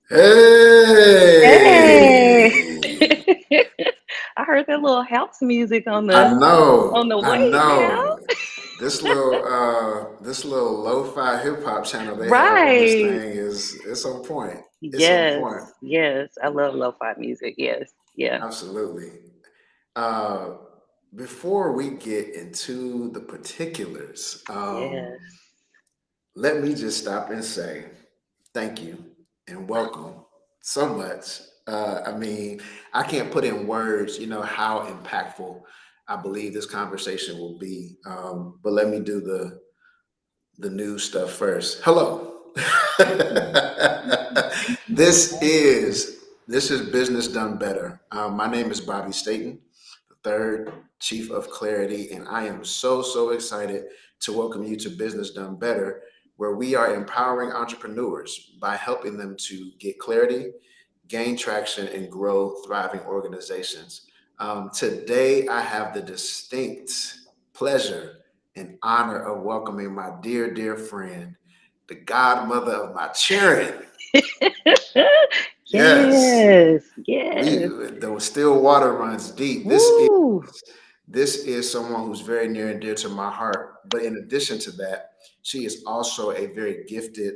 Hey, Hey, I heard that little house music on I the know, I way now. know. This little lo-fi hip hop channel they have on this Right. thing is it's on point. It's on Yes, point. yes. I love lo-fi music. Yes. Yeah. Absolutely. Uh, Before we get into the particulars, Yes. let me just stop and say thank you and welcome so much. I mean, I can't put in words, how impactful I believe this conversation will be. But let me do the new stuff first. Hello. Thank you. this is this is business done better. My name is Bobby Staten, the third chief of clarity, and I am so excited to welcome you to Business Done Better, where we are empowering entrepreneurs by helping them to get clarity, gain traction, and grow thriving organizations. Today, I have the distinct pleasure and honor of welcoming my dear friend, the godmother of my children. Yes, Yes. we Yes. the still water runs deep. Woo. This is someone who's very near and dear to my heart. But in addition to that, she is also a very gifted,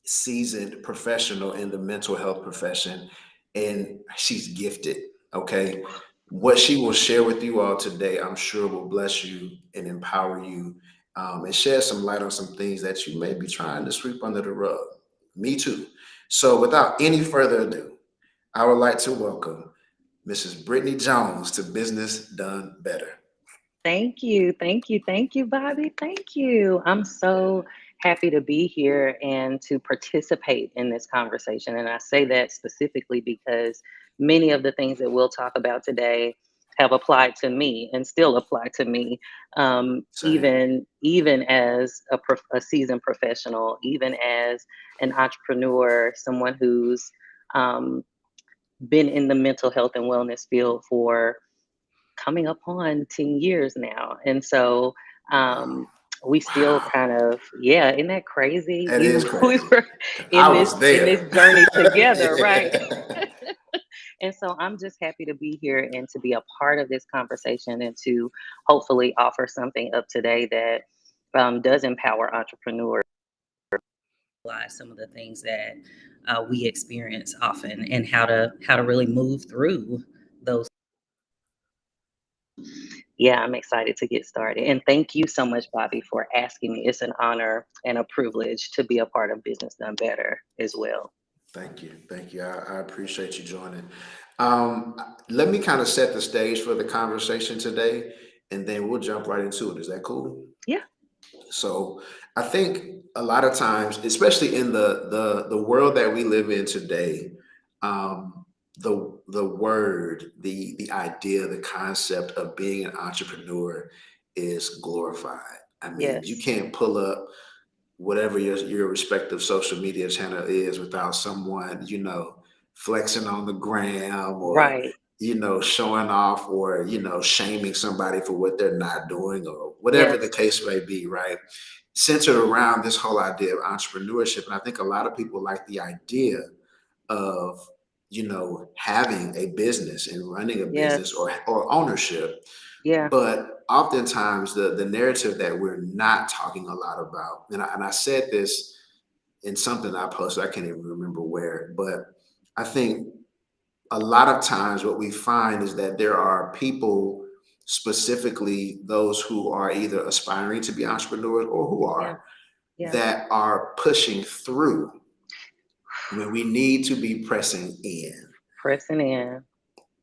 seasoned professional in the mental health profession, and she's gifted. Okay. What she will share with you all today, I'm sure will bless you and empower you, and shed some light on some things that you may be trying to sweep under the rug. Me too. So, without any further ado, I would like to welcome Mrs. Brittany Jones to Business Done Better. Thank you. Thank you. Thank you, Bobby. Thank you. I'm so happy to be here and to participate in this conversation. And I say that specifically because many of the things that we'll talk about today have applied to me and still apply to me, Same. even as a seasoned professional, even as an entrepreneur, someone who's um, been in the mental health and wellness field for coming up on 10 years now. And so Wow. we still Wow. kind of, yeah, isn't that crazy? That Even is though we crazy. were I was in this there. journey together, right? Yeah. And so I'm just happy to be here and to be a part of this conversation and to hopefully offer something up today that does empower entrepreneurs. Some of the things that we experience often and how to really move through those. Yeah, I'm excited to get started. And thank you so much, Bobby, for asking me. It's an honor and a privilege to be a part of Business Done Better as well. Thank you. Thank you. I appreciate you joining. Um, Let me kind of set the stage for the conversation today, and then we'll jump right into it. Is that cool? Yeah. So I think a lot of times, especially in the world that we live in today, the word, the idea, the concept of being an entrepreneur is glorified. I mean, you Yes. can't pull up whatever your respective social media channel is without someone, flexing on the gram, or Right. showing off, or shaming somebody for what they're not doing, or whatever the Yes. case may be, right? Centered around this whole idea of entrepreneurship. And I think a lot of people like the idea of having a business and running a business, Yes. or ownership. Yeah. But oftentimes the narrative that we're not talking a lot about, and I said this in something I posted, I can't even remember where, but I think a lot of times what we find is that there are people, specifically those who are either aspiring to be entrepreneurs or who Yeah. are, Yeah. that are pushing through when we need to be pressing in. Pressing in.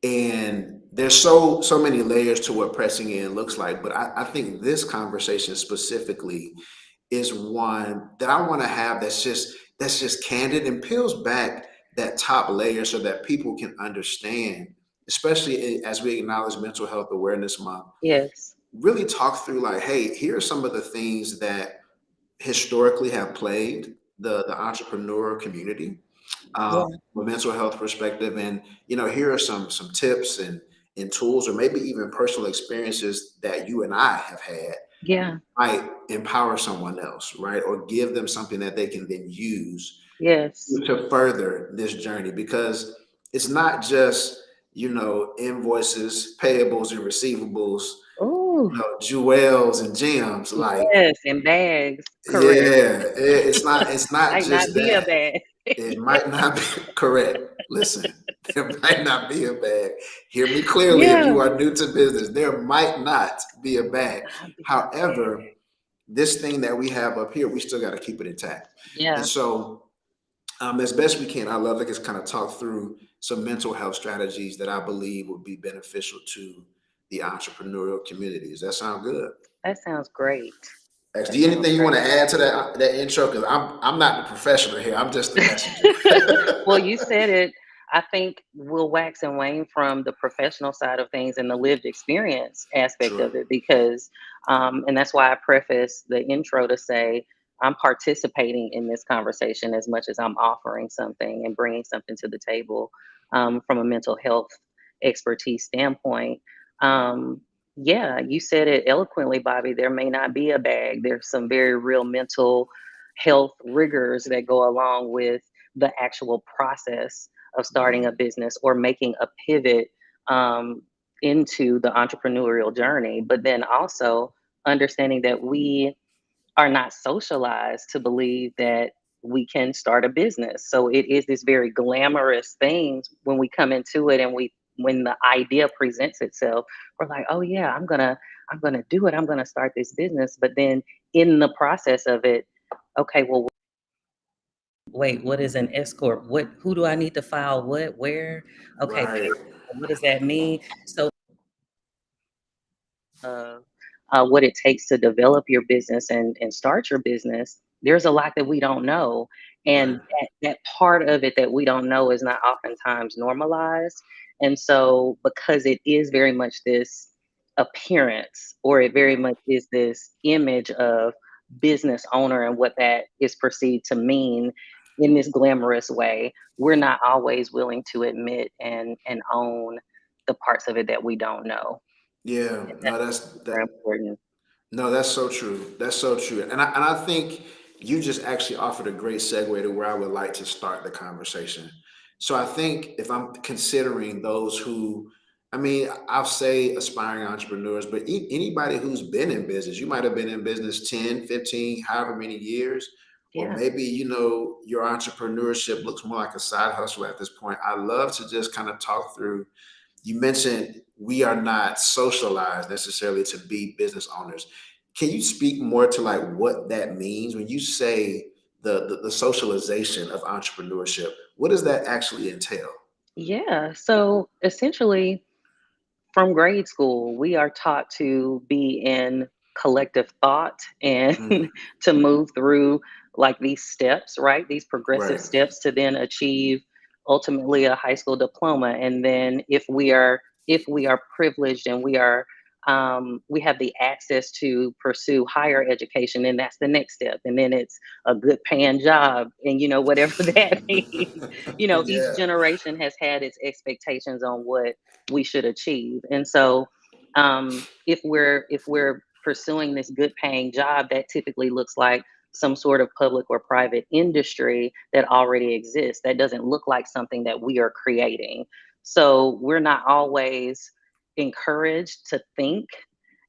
And there's so many layers to what pressing in looks like, but I think this conversation specifically is one that I want to have that's just candid and peels back that top layer so that people can understand, especially as we acknowledge Mental Health Awareness Month. Yes. Really talk through, like, hey, here are some of the things that historically have plagued the entrepreneur community, Yeah. from a mental health perspective, and here are some tips and and tools, or maybe even personal experiences that you and I have had, Yeah. might empower someone else, right? Or give them something that they can then use Yes. to further this journey, because it's not just, invoices, payables, and receivables, Oh, jewels and gems. Like, yes, and bags. Correct. yeah, it's not Might not just be a that. bag. It might not be correct. Listen, there might not be a bag. Hear me clearly if Yeah. you are new to business. There might not be a bag. Not be a bag. However, this thing that we have up here, we still got to keep it intact. And Yeah, so, as best we can, I love to just kind of talk through some mental health strategies that I believe would be beneficial to the entrepreneurial community. Does that sound good? that sounds great. X, do That you sounds anything you want great. to add to that intro? Because I'm not the professional here. I'm just the messenger. Well, you said it. I think we'll wax and wane from the professional side of things and the lived experience aspect Sure. of it because, and that's why I preface the intro to say I'm participating in this conversation as much as I'm offering something and bringing something to the table from a mental health expertise standpoint. Um, yeah, you said it eloquently, Bobby. There may not be a bag. There's some very real mental health rigors that go along with the actual process of starting a Mhm. business or making a pivot um, into the entrepreneurial journey. But then also understanding that we are not socialized to believe that we can start a business. So it is this very glamorous thing when we come into it and when the idea presents itself, we're like, oh yeah, I'm gonna do it. I'm gonna start this business. But then in the process of it, okay, well, wait, what is an escort? Who do I need to file what, where? Okay, Right. what does that mean? So of what it takes to develop your business and start your business, there's a lot that we don't know. Right. And that part of it that we don't know is not oftentimes normalized. And so, because it is very much this appearance, or it very much is this image of business owner and what that is perceived to mean in this glamorous way, we're not always willing to admit and own the parts of it that we don't know. Yeah. And No, that's that's super that. important. No, that's so true. That's so true. And I think you just actually offered a great segue to where I would like to start the conversation. So I think if I'm considering those who, I mean, I'll say aspiring entrepreneurs, but anybody who's been in business, you might have been in business 10, 15, however many years, or Yeah. maybe, your entrepreneurship looks more like a side hustle at this point. I love to just kind of talk through. You mentioned we are not socialized necessarily to be business owners. Can you speak more to like what that means when you say the socialization of entrepreneurship? What does that actually entail? Yeah. So essentially, from grade school, we are taught to be in collective thought and Mm, to move through like these steps, right? These progressive right. steps to then achieve ultimately a high school diploma. And then if we are privileged and we have the access to pursue higher education, then that's the next step. And then it's a good paying job and whatever that means. Each Yeah. generation has had its expectations on what we should achieve. And so, if we're pursuing this good paying job, that typically looks like some sort of public or private industry that already exists. That doesn't look like something that we are creating. So we're not always encouraged to think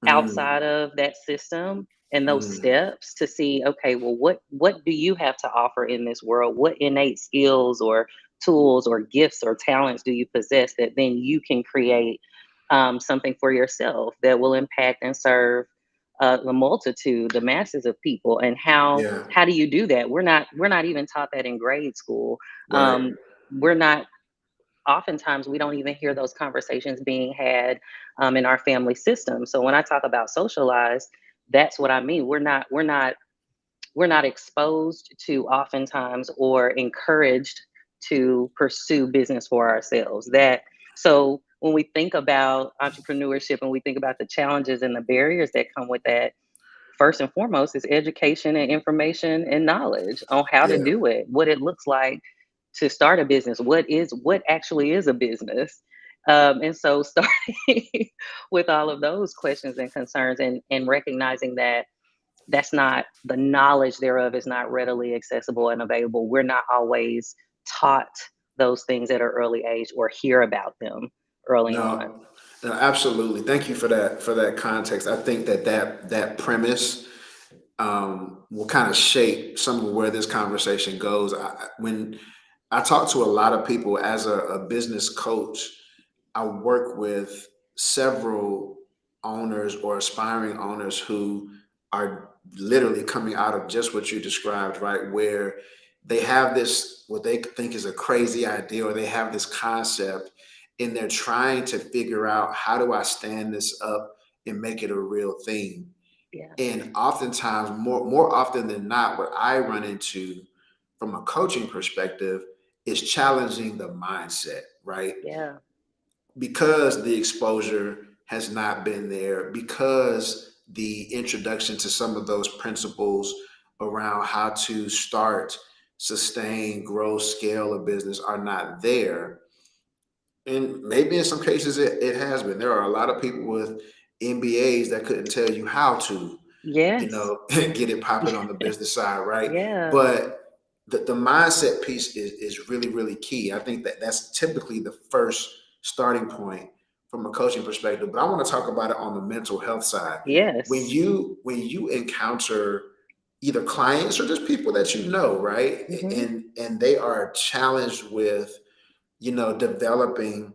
Mm, outside of that system and those mm, steps to see, okay, well, what do you have to offer in this world? What innate skills or tools or gifts or talents do you possess that then you can create something for yourself that will impact and serve the multitude, the masses of people? And how yeah. how do you do that? We're not even taught that in grade school. Right. We're not Oftentimes we don't even hear those conversations being had in our family system. So when I talk about socialized, that's what I mean. We're not exposed to oftentimes or encouraged to pursue business for ourselves. That so when we think about entrepreneurship and we think about the challenges and the barriers that come with that, first and foremost is education and information and knowledge on how to Yeah. do it, what it looks like to start a business, what actually is a business. And so starting with all of those questions and concerns, and recognizing that that's not, the knowledge thereof is not readily accessible and available. We're not always taught those things at an early age or hear about them early on. No, no, absolutely. Thank you for that context. I think that premise will kind of shape some of where this conversation goes. When I talk to a lot of people as a business coach, I work with several owners or aspiring owners who are literally coming out of just what you described, right? Where they have this, what they think is a crazy idea, or they have this concept, and they're trying to figure out, how do I stand this up and make it a real thing? Yeah. And oftentimes, more often than not, what I run into from a coaching perspective is challenging the mindset, right? Yeah. Because the exposure has not been there, because the introduction to some of those principles around how to start, sustain, grow, scale a business are not there. And maybe in some cases it has been. There are a lot of people with MBAs that couldn't tell you how to, Yes. get it popping on the business side, right? Yeah. But the mindset piece is really, really key. I think that's typically the first starting point from a coaching perspective. But I want to talk about it on the mental health side. Yes. When you encounter either clients or just people that you know, right? Hmm. And they are challenged with, developing,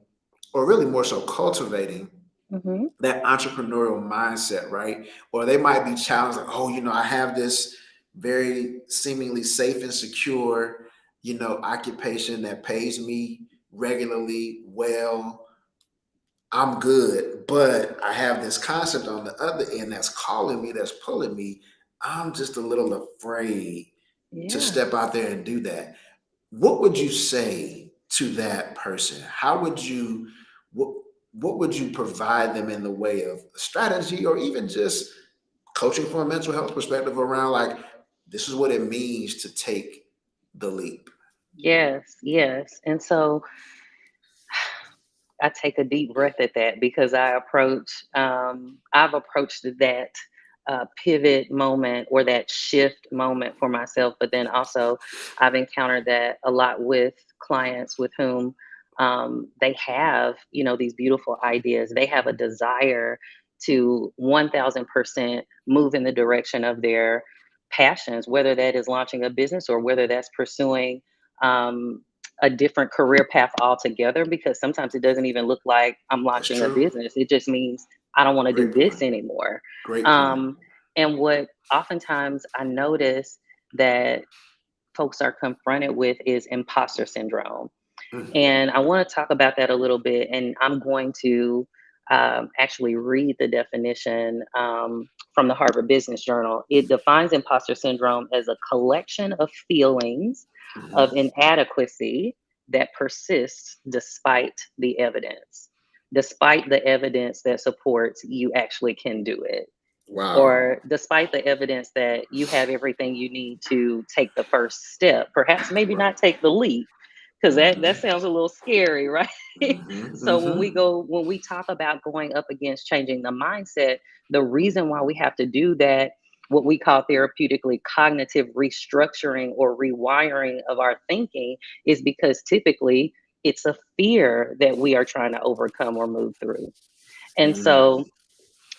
or really more so cultivating, Hmm. that entrepreneurial mindset, right? Or they might be challenged, like, oh, I have this very seemingly safe and secure, occupation that pays me regularly well. I'm good, but I have this concept on the other end that's calling me, that's pulling me. I'm just a little afraid to Yeah. step out there and do that. What would you say to that person? How would you, what, what would you provide them in the way of strategy, or even just coaching from a mental health perspective around, like, this is what it means to take the leap? Yes. Yes. And so I take a deep breath at that, because I've approached that pivot moment or that shift moment for myself. But then also, I've encountered that a lot with clients with whom they have, these beautiful ideas. They have a desire to 1000% move in the direction of their passions, whether that is launching a business or whether that's pursuing um, a different career path altogether, because sometimes it doesn't even look like I'm That's launching a true. business. It just means I don't want to do Great this point. anymore. Great point. Um, and what oftentimes I notice that folks are confronted with is imposter syndrome. Mm. And I want to talk about that a little bit. And I'm going to actually read the definition from the Harvard Business Journal. It defines imposter syndrome as a collection of feelings of Mhm. inadequacy that persists despite the evidence that supports you actually can do it, Wow. or despite the evidence that you have everything you need to take the first step, perhaps maybe Right. not take the leap, because that Mhm. sounds a little scary, right? Mhm. So Mhm. when we talk about going up against changing the mindset, the reason why we have to do that, what we call therapeutically cognitive restructuring or rewiring of our thinking, is because typically it's a fear that we are trying to overcome or move through. And Mm. so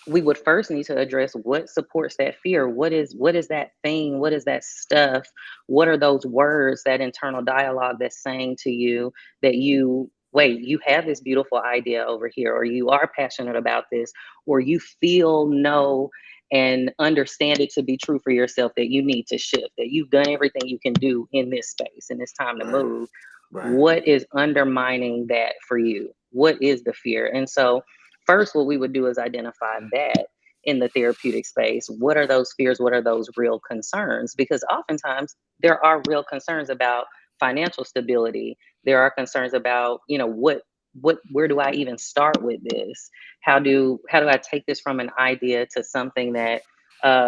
we would first need to address what supports that fear. What is that thing? What is that stuff? What are those words, that internal dialogue that's saying to you that you wait, you have this beautiful idea over here, or you are passionate about this, or you feel, know, and understand it to be true for yourself, that you need to shift, that you've done everything you can do in this space and it's time to Right. move. Right. What is undermining that for you? What is the fear? And so first, what we would do is identify that in the therapeutic space. What are those fears? What are those real concerns? Because oftentimes there are real concerns about financial stability. There are concerns about, where do I even start with this? How do I take this from an idea to something that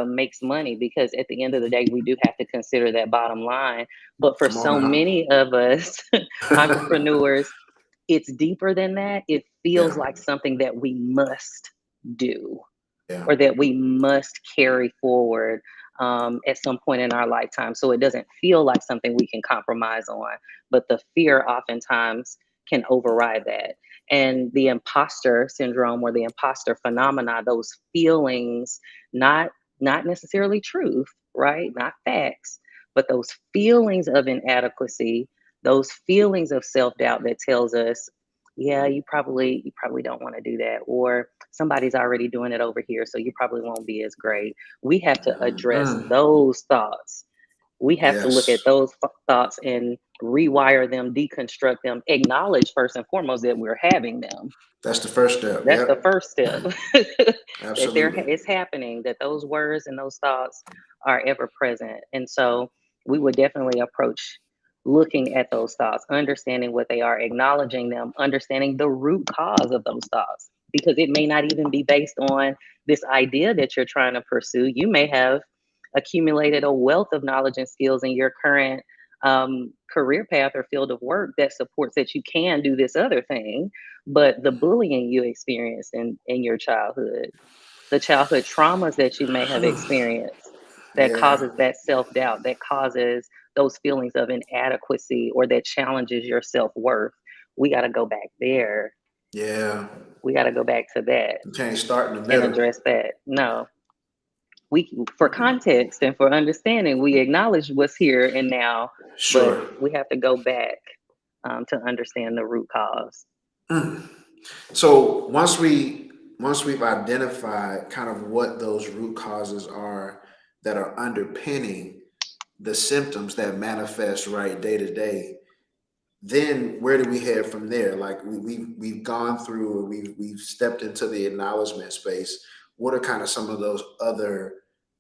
makes money? Because at the end of the day, we do have to consider that bottom line. But for Come on so now. many of us entrepreneurs, it's deeper than that. It feels Yeah. like something that we must do Yeah. or that we must carry forward at some point in our lifetime. So it doesn't feel like something we can compromise on, but the fear oftentimes can override that. And the imposter syndrome or the imposter phenomena, those feelings, not not necessarily truth, right? Not facts, but those feelings of inadequacy, those feelings of self-doubt that tells us, yeah, you probably don't want to do that, or somebody's already doing it over here, so you probably won't be as great. We have to address Mm. those thoughts. We have to look at Yes. those thoughts and rewire them, deconstruct them, acknowledge first and foremost that we're having them. That's the first step. That's the Yep. first step. That Absolutely. it's happening, that those words and those thoughts are ever present. And so we would definitely approach looking at those thoughts, understanding what they are, acknowledging them, understanding the root cause of those thoughts, because it may not even be based on this idea that you're trying to pursue. You may have accumulated a wealth of knowledge and skills in your current career path or field of work that supports that you can do this other thing. But the bullying you experienced in your childhood, the childhood traumas that you may have experienced, that Yeah. causes that self-doubt, that causes those feelings of inadequacy, or that challenges your self-worth. We got to go back there. Yeah. We got to go back to that You can't start in the and middle. address that. No, we, for context and for understanding, we acknowledge what's here and now, but Sure. we have to go back to understand the root cause. Mm. So once we've identified kind of what those root causes are that are underpinning the symptoms that manifest right day to day, then where do we head from there? Like we've gone through, we've stepped into the acknowledgement space. What are kind of some of those other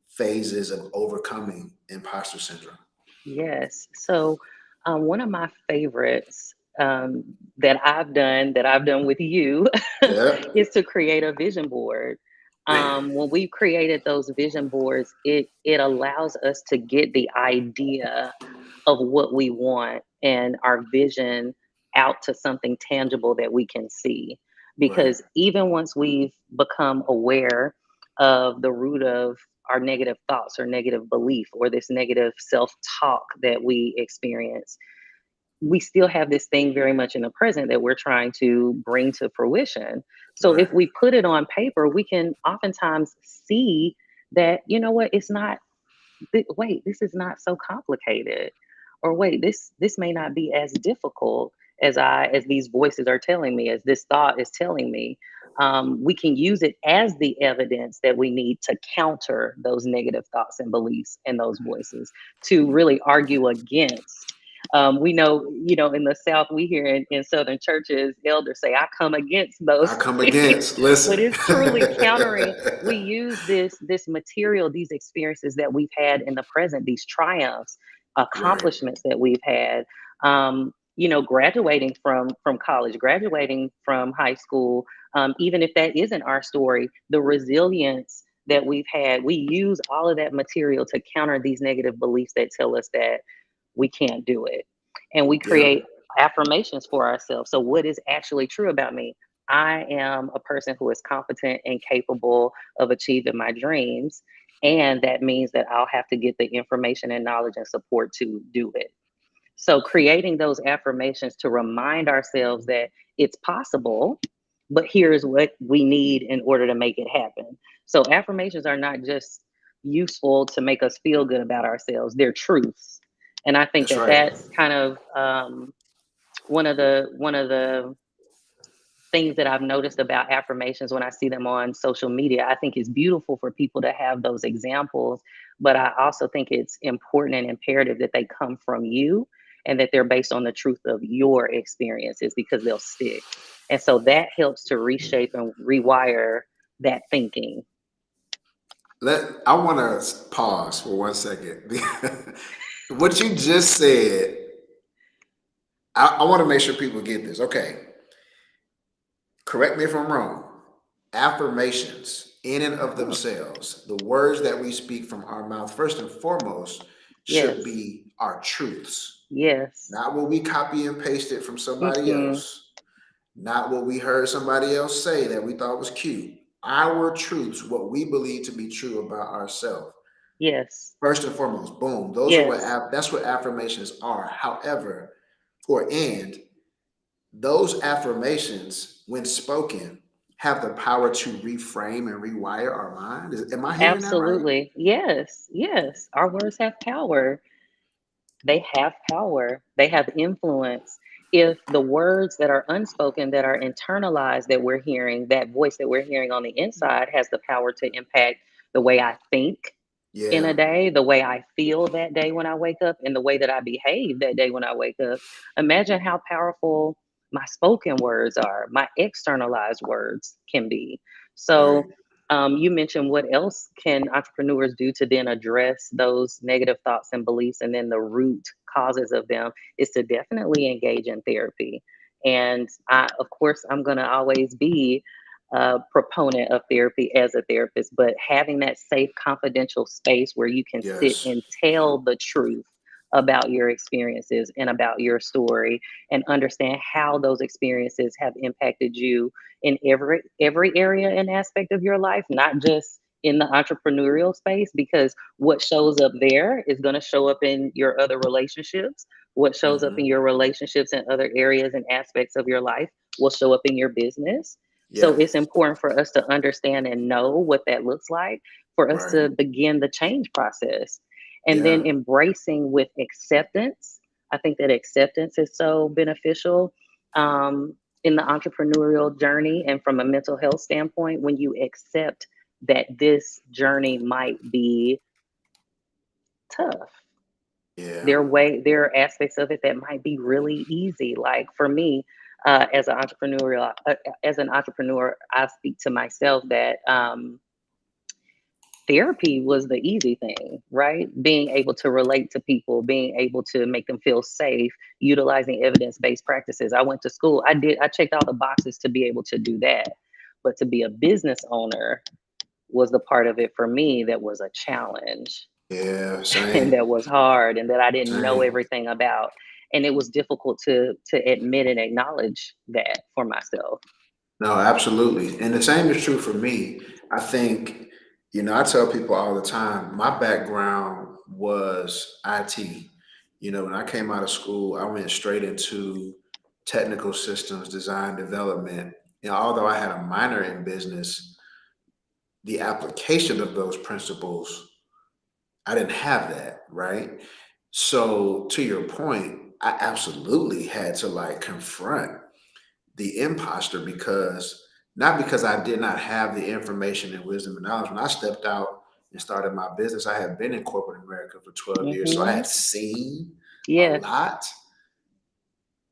phases of overcoming imposter syndrome? Yes. So, one of my favorites that I've done with you, Yeah. is to create a vision board. Man. When we've created those vision boards, it allows us to get the idea of what we want and our vision out to something tangible that we can see. Right. Because even once we've become aware of the root of our negative thoughts or negative belief or this negative self talk that we experience, we still have this thing very much in the present that we're trying to bring to fruition. So Right. if we put it on paper, we can oftentimes see that, you know what, it's not, wait, this is not so complicated, or wait, this may not be as difficult as these voices are telling me, as this thought is telling me. We can use it as the evidence that we need to counter those negative thoughts and beliefs and those voices, to really argue against. We know, in the South, we hear in Southern churches, elders say, I come against I those come things. against. But Listen. it's truly countering. We use this material, these experiences that we've had in the present, these triumphs, Right. accomplishments that we've had, graduating from college, graduating from high school, even if that isn't our story, the resilience that we've had, we use all of that material to counter these negative beliefs that tell us that we can't do it. And we create Yep. affirmations for ourselves. So, what is actually true about me? I am a person who is competent and capable of achieving my dreams. And that means that I'll have to get the information and knowledge and support to do it. So, creating those affirmations to remind ourselves that it's possible, but here's what we need in order to make it happen. So, affirmations are not just useful to make us feel good about ourselves, they're truths. And I think That's that right. that's kind of one of the things that I've noticed about affirmations when I see them on social media. I think it's beautiful for people to have those examples, but I also think it's important and imperative that they come from you and that they're based on the truth of your experiences, because they'll stick. And so that helps to reshape and rewire that thinking. I want to pause for 1 second. What you just said, I want to make sure people get this. Okay, correct me if I'm wrong. Affirmations, in and of Oh, themselves, the words that we speak from our mouth, first and foremost, should yes, be our truths, yes. not what we copy and paste it from somebody Mm-mm. else. not what we heard somebody else say that we thought was cute. Our truths, what we believe to be true about ourselves. Yes. First and foremost, boom. Those are what Yes. that's what affirmations are. However, or and those affirmations, when spoken, have the power to reframe and rewire our mind. Am I hearing that right? Absolutely. Yes. Yes. Our words have power. They have power, they have influence. If the words that are unspoken, that are internalized, that we're hearing, that voice that we're hearing on the inside has the power to impact the way I think in a Yeah. day, the way I feel that day when I wake up, and the way that I behave that day when I wake up. Imagine how powerful my spoken words are, my externalized words can be. Right. So, you mentioned what else can entrepreneurs do to then address those negative thoughts and beliefs, and then the root causes of them is to definitely engage in therapy. And of course, I'm going to always be proponent of therapy as a therapist, but having that safe, confidential space where you can sit Yes. and tell the truth about your experiences and about your story, and understand how those experiences have impacted you in every area and aspect of your life, not just in the entrepreneurial space, because what shows up there is going to show up in your other relationships. What shows up in Hmm. your relationships in other areas and aspects of your life will show up in your business. So Yeah. it's important for us to understand and know what that looks like, for us Right. to begin the change process. And Yeah. then embracing with acceptance. I think that acceptance is so beneficial um, in the entrepreneurial journey, and from a mental health standpoint, when you accept that this journey might be tough. Yeah. There are aspects of it that might be really easy. Like for me, as an entrepreneur, I speak to myself that therapy was the easy thing, right? Being able to relate to people, being able to make them feel safe, utilizing evidence-based practices. I went to school. I checked all the boxes to be able to do that. But to be a business owner was the part of it for me that was a challenge Yeah. and Same. that was hard and that I didn't know Same. everything about. And it was difficult to admit and acknowledge that for myself. No, absolutely. And the same is true for me. I think, I tell people all the time, my background was IT. When I came out of school, I went straight into technical systems design development. Although I had a minor in business, the application of those principles, I didn't have that, right? So to your point, I absolutely had to like confront the imposter, because not because I did not have the information and wisdom and knowledge. When I stepped out and started my business, I had been in corporate America for 12 years. So I Hmm. had seen a Yes. lot,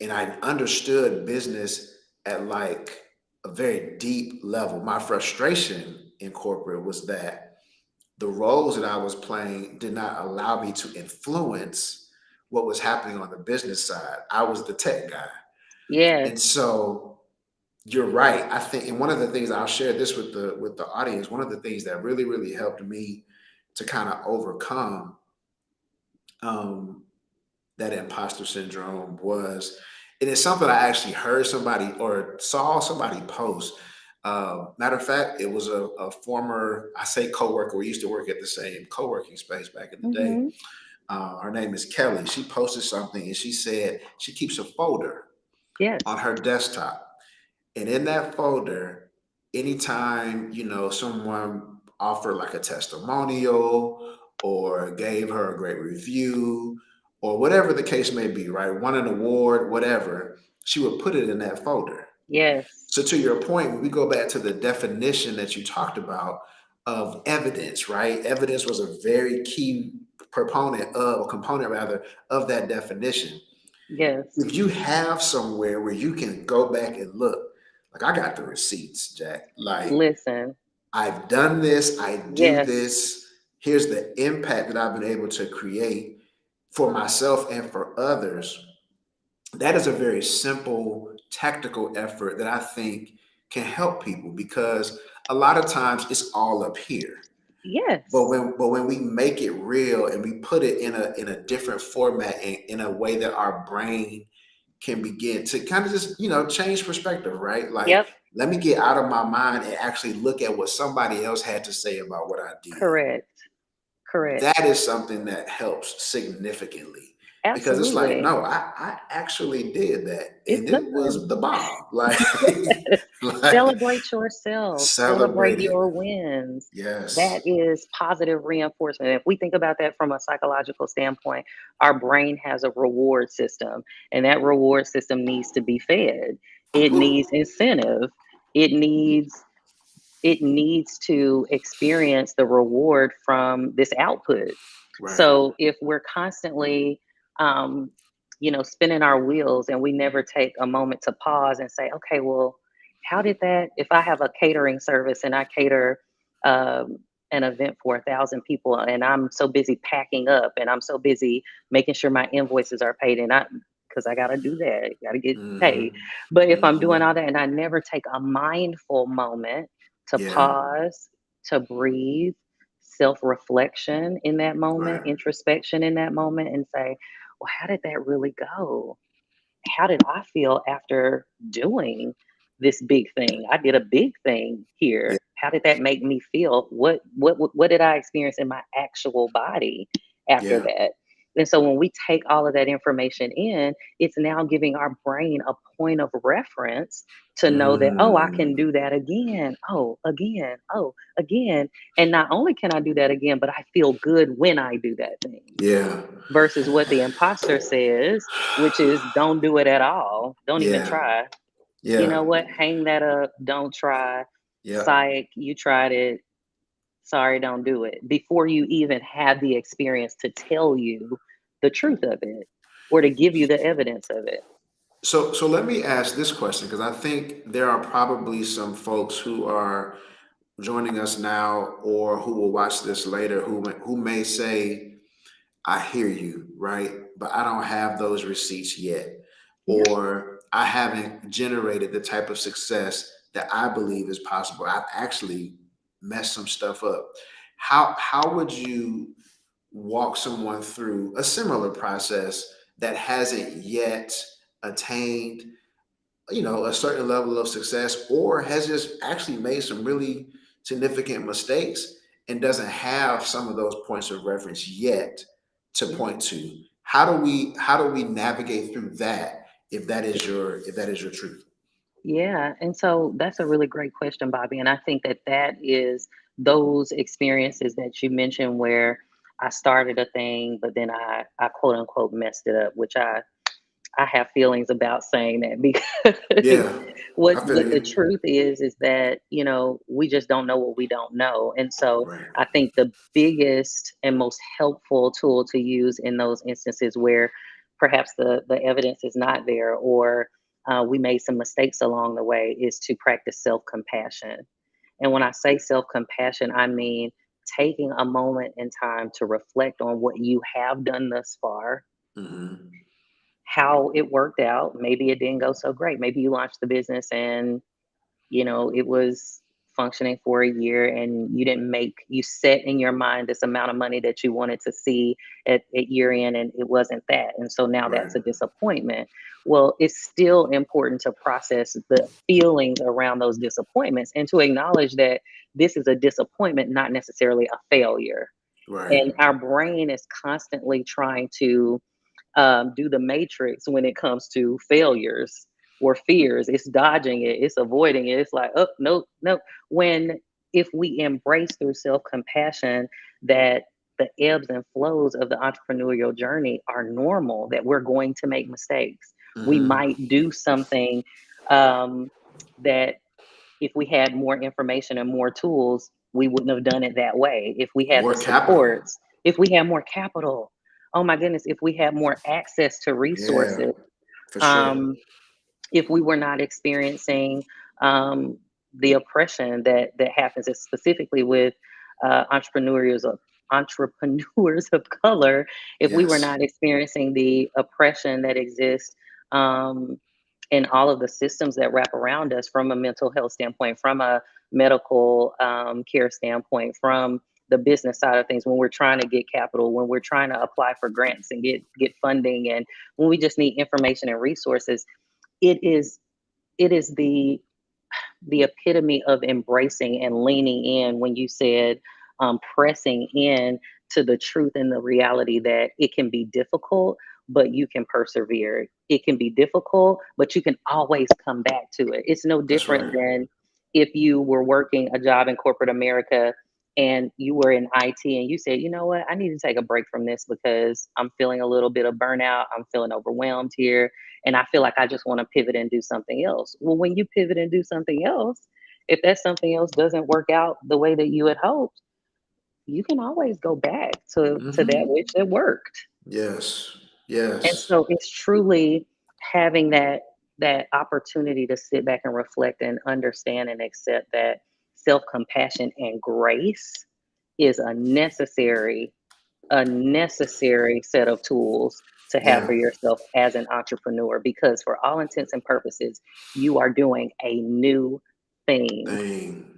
and I understood business at like a very deep level. My frustration in corporate was that the roles that I was playing did not allow me to influence what was happening on the business side. I was the tech guy. And Yes. so you're right. I think, and one of the things, I'll share this with the audience, one of the things that really, really helped me to kind of overcome um, that imposter syndrome was, and it's something I actually heard somebody or saw somebody post. Matter of fact, it was a former, I say coworker. We used to work at the same co-working space back in the day. Hmm. Her name is Kelly. She posted something and she said she keeps a folder on Yes. her desktop. And in that folder, anytime, someone offered like a testimonial or gave her a great review or whatever the case may be, right? Won an award, whatever, she would put it in that folder. Yes. So to your point, when we go back to the definition that you talked about of evidence, right? Evidence was a very key proponent of, or component rather, of that definition. Yes. If you have somewhere where you can go back and look, like I got the receipts, Jack. Like, Listen. I've done this, I do Yes. this. Here's the impact that I've been able to create for myself and for others. That is a very simple tactical effort that I think can help people, because a lot of times it's all up here. But Yes. when we make it real and we put it in a different format, in a way that our brain can begin to kind of just, change perspective, right? Like, Yep. let me get out of my mind and actually look at what somebody else had to say about what I did. Correct. Correct. That is something that helps significantly, because it's like, Absolutely. no, I actually did that It and it was does. the bomb. Like, Yes. like Celebrate yourself. Celebrate celebrate it. your wins. That Yes. is positive reinforcement. If we think about that from a psychological standpoint, our brain has a reward system, and that reward system needs to be fed. It needs incentive. It needs it needs to experience the reward from this output. Right. So if we're constantly, um, spinning our wheels and we never take a moment to pause and say, okay, well, how did that? If I have a catering service and I cater an event for 1,000 people, and I'm so busy packing up and I'm so busy making sure my invoices are paid, and I because I got to do that, got to get paid. Hmm. But if I'm doing Hmm. all that and I never take a mindful moment to Yeah. pause, to breathe, self reflection in that moment, Right. introspection in that moment, and say, well, how did that really go? How did I feel after doing this big thing? I did a big thing Yeah. here. How did that make me feel? What did I experience in my actual body after Yeah. that? And so when we take all of that information in, it's now giving our brain a point of reference to know that, oh, I can Mm. do that again. Oh, again. Oh, again. And not only can I do that again, but I feel good when I do that thing Yeah. versus what the imposter says, which is don't do it at all. Don't even Yeah. try. You Yeah. know what? Hang that up. Don't try. Yeah. Psych, you tried it. Sorry, don't do it. Before you even have the experience to tell you the truth of it or to give you the evidence of it. So let me ask this question, because I think there are probably some folks who are joining us now or who will watch this later who may say, I hear you, right? But I don't have those receipts yet. Yeah. Or I haven't generated the type of success that I believe is possible. I've actually messed some stuff up. How would you walk someone through a similar process that hasn't yet attained, a certain level of success, or has just actually made some really significant mistakes and doesn't have some of those points of reference yet to Yeah. point to? How do we navigate through that, if that is your truth? Yeah, and so that's a really great question, Bobby. And I think that that is those experiences that you mentioned where I started a thing, but then I quote unquote messed it up, which I have feelings about saying that because Yeah, what I feel what the you. truth is that we just don't know what we don't know, and so Right. I think the biggest and most helpful tool to use in those instances where perhaps the evidence is not there or we made some mistakes along the way is to practice self compassion. And when I say self compassion, I mean taking a moment in time to reflect on what you have done thus far, Hmm. how it worked out. Maybe it didn't go so great. Maybe you launched the business and, it was functioning for a year and you set in your mind this amount of money that you wanted to see at year end and it wasn't that. And so now Right. that's a disappointment. Well, it's still important to process the feelings around those disappointments and to acknowledge that this is a disappointment, not necessarily a failure. Right. And our brain is constantly trying to do the matrix when it comes to failures or fears. It's dodging it, it's avoiding it. It's like, oh, nope, nope. When if we embrace through self compassion that the ebbs and flows of the entrepreneurial journey are normal, that we're going to make mistakes. We Hmm. might do something um, that if we had more information and more tools, we wouldn't have done it that way. If we had the More capital. supports, if we had more capital, oh my goodness, if we had more access to Yeah, resources, for sure. um, if we were not experiencing um, the oppression that happens, specifically with entrepreneurs of color, if we were Yes. not experiencing the oppression that exists um, in all of the systems that wrap around us, from a mental health standpoint, from a medical care standpoint, from the business side of things, when we're trying to get capital, when we're trying to apply for grants and get funding, and when we just need information and resources. It is it is the epitome of embracing and leaning in when you said, pressing in to the truth and the reality that it can be difficult, but you can persevere. It can be difficult, but you can always come back to it. It's no That's different right. than if you were working a job in corporate America and you were in IT and you said, you know what, I need to take a break from this because I'm feeling a little bit of burnout. I'm feeling overwhelmed here. And I feel like I just want to pivot and do something else. Well, when you pivot and do something else, if that something else doesn't work out the way that you had hoped, you can always go back to that Hmm. which that worked. Yes. And Yes. so it's truly having that opportunity to sit back and reflect and understand and accept that self-compassion and grace is a necessary set of tools to have Yeah. for yourself as an entrepreneur, because for all intents and purposes you are doing a new thing. Thing.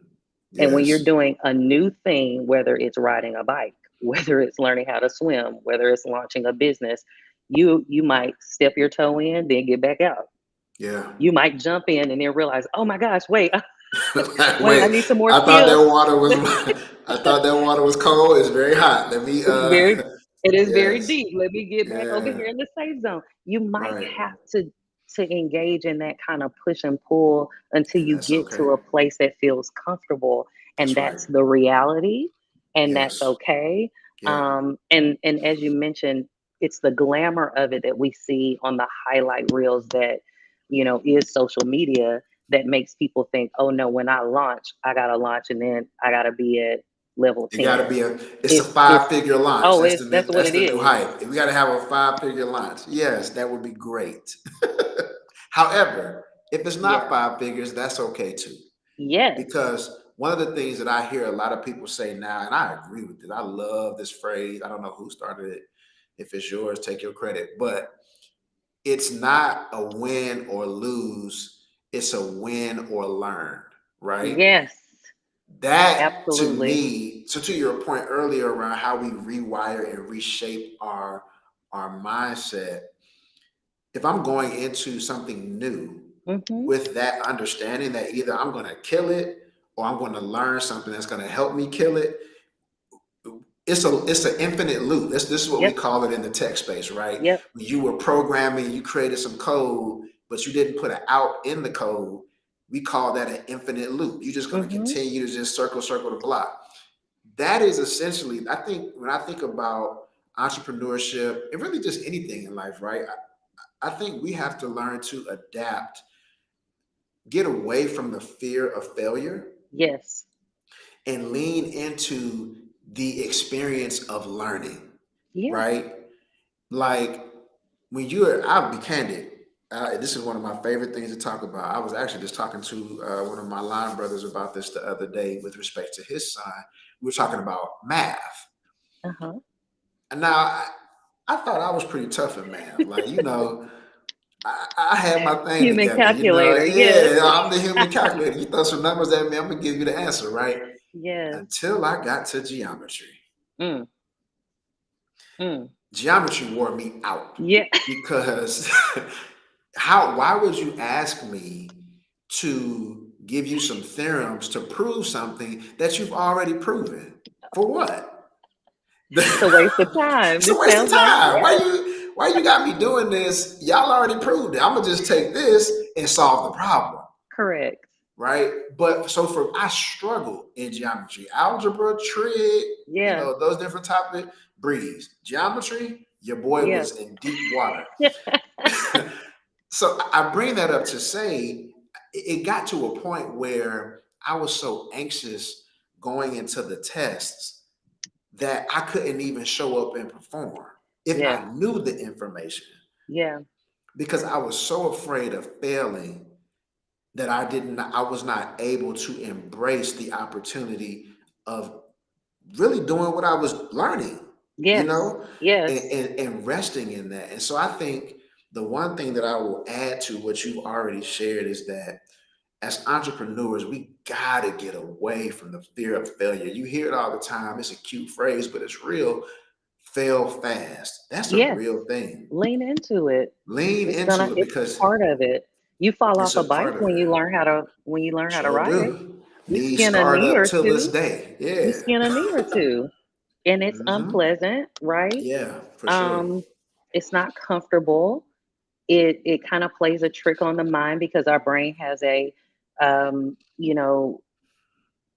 And when you're Yes. doing a new thing, whether it's riding a bike, whether it's learning how to swim, whether it's launching a business, you might step your toe in, then get back out. Yeah. You might jump in and then realize, oh my gosh, wait, wait, I Wait, need some more I thought that skills. water was I thought that water was cold. It's very hot. Let me It's very it is very yes. deep. Let me get back over Yeah. here in the safe zone. You might Right. have to engage in that kind of push and pull until And you that's get okay. to a place that feels comfortable, and That's right. that's the reality, and that's Yes. okay. Yeah. And as you mentioned, it's the glamour of it that we see on the highlight reels that is social media, that makes people think, oh no, when I launch, I gotta launch and then I gotta be at level It got to 10. be a. It's a It's 5-figure launch. oh, That's the new. that's what That's it the new is. hype. We got to have a 5-figure launch. Yes, that would be great. However, if it's not Yeah. 5 figures, that's okay too. Yes. Because one of the things that I hear a lot of people say now, and I agree with it. I love this phrase. I don't know who started it. If it's yours, take your credit. But it's not a win or lose. It's a win or learn. Right. Yes. That to Absolutely. me, so to your point earlier around how we rewire and reshape our mindset, if I'm going into something new Mhm. with that understanding that either I'm going to kill it or I'm going to learn something that's going to help me kill it, it's an infinite loop. This is what we Yep. call it in the tech space, right? Yep. When you were programming, you created some code, but you didn't put an out in the code. We call that an infinite loop. You're just going to Mhm. continue to just circle the block. That is essentially, I think, when I think about entrepreneurship and really just anything in life, right? I think we have to learn to adapt, get away from the fear of failure, Yes. and lean into the experience of learning, Yeah. right? Like when you're, I'll be candid. This is one of my favorite things to talk about. I was actually just talking to one of my line brothers about this the other day with respect to his son. We were talking about math. Uh-huh. And now I thought I was pretty tough in math. Like, I had my thing Human together, calculator. Yes. yeah, I'm the human calculator. You throw some numbers at me, I'm gonna give you the answer, right? Yes. Until I got to geometry. Mm. Mm. Geometry wore me out Yeah. because why would you ask me to give you some theorems to prove something that you've already proven? For what? It's a waste of time. It's a This waste of sounds like, time. yeah, Why you got me doing this? Y'all already proved it. I'm gonna just take this and solve the problem. correct. Right? But so for I struggled in geometry, algebra, trig, Yeah. those different topics, breeze. Geometry, your boy Yeah. was in deep water. So I bring that up to say it got to a point where I was so anxious going into the tests that I couldn't even show up and perform if Yeah. I knew the information Yeah. because I was so afraid of failing that I was not able to embrace the opportunity of really doing what I was learning, you Yes. know, and, Yes. and, and resting in that. And so I think the one thing that I will add to what you've already shared is that as entrepreneurs, we gotta get away from the fear of failure. You hear it all the time. It's a cute phrase, but it's real. Fail fast. That's a Yes. real thing. Lean into it. Lean into it It's because part of it. You fall off it's a a bike part of when it. you learn how to Sure ride it. do. You Knees skin a scarred knee up or till this two. day. You Yeah. skin a knee or two, and it's Hmm. unpleasant, right? Yeah, for sure. Um, it's not comfortable. It kind of plays a trick on the mind because our brain has a, you know,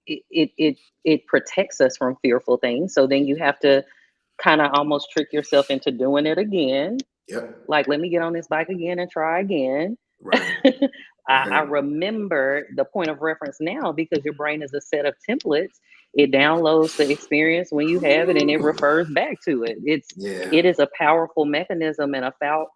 it protects us from fearful things. So then you have to kind of almost trick yourself into doing it again. Yep. Like, let me get on this bike again and try again. Right. I Right. remember the point of reference now because your brain is a set of templates. It downloads the experience when you have it and it Whew. refers back to it. Yeah. It is a powerful mechanism and a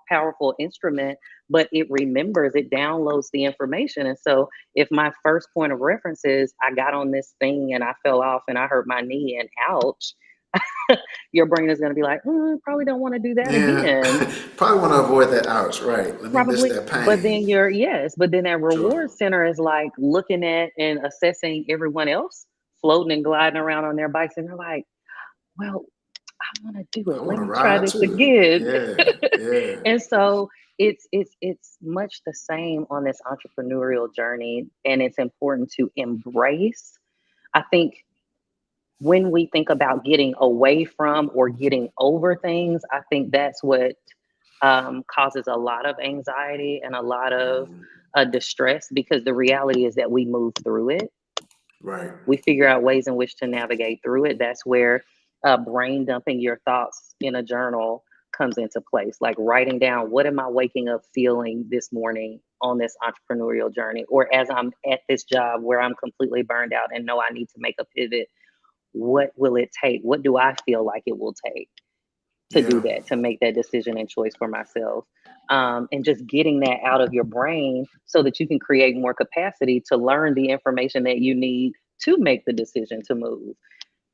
powerful instrument, but it remembers, it downloads the information. And so if my first point of reference is I got on this thing and I fell off and I hurt my knee and ouch, your brain is going to be like, probably don't want to do that Yeah. again. Probably want to avoid that ouch. Right. Let me miss Probably, that but pain. then but then that Sure. reward center is like looking at and assessing everyone else floating and gliding around on their bikes, and they're like, "Well, I want to do I it. want Let to me try ride this too. again." Yeah. Yeah. And so it's much the same on this entrepreneurial journey, and it's important to embrace. I think when we think about getting away from or getting over things, I think that's what causes a lot of anxiety and a lot of Mhm. distress because the reality is that we move through it. Right. We figure out ways in which to navigate through it. That's where brain dumping your thoughts in a journal comes into place. Like writing down, what am I waking up feeling this morning on this entrepreneurial journey? Or as I'm at this job where I'm completely burned out and know I need to make a pivot, what will it take? What do I feel like it will take to do Yeah. that, to make that decision and choice for myself? And just getting that out of your brain so that you can create more capacity to learn the information that you need to make the decision to move.